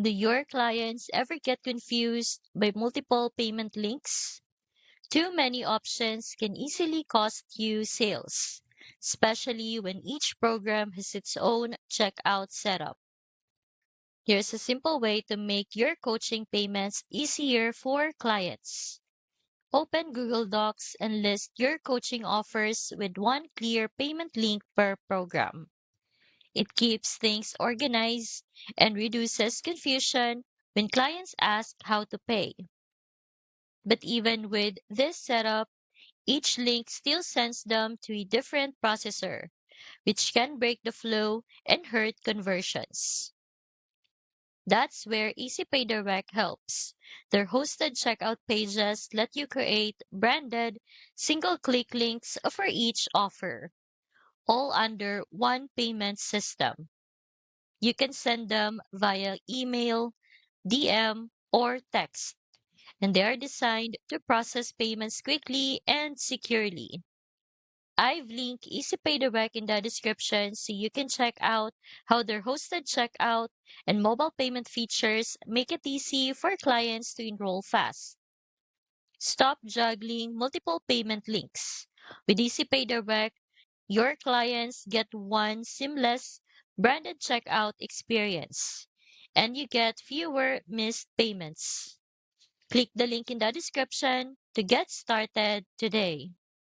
Do your clients ever get confused by multiple payment links? Too many options can easily cost you sales, especially when each program has its own checkout setup. Here's a simple way to make your coaching payments easier for clients. Open Google Docs and list your coaching offers with one clear payment link per program. It keeps things organized and reduces confusion when clients ask how to pay. But even with this setup, each link still sends them to a different processor, which can break the flow and hurt conversions. That's where EasyPay Direct helps. Their hosted checkout pages let you create branded, single-click links for each offer, all under one payment system. You can send them via email, DM, or text, and they are designed to process payments quickly and securely. I've linked EasyPay Direct in the description so you can check out how their hosted checkout and mobile payment features make it easy for clients to enroll fast. Stop juggling multiple payment links. With EasyPay Direct, your clients get one seamless branded checkout experience, and you get fewer missed payments. Click the link in the description to get started today.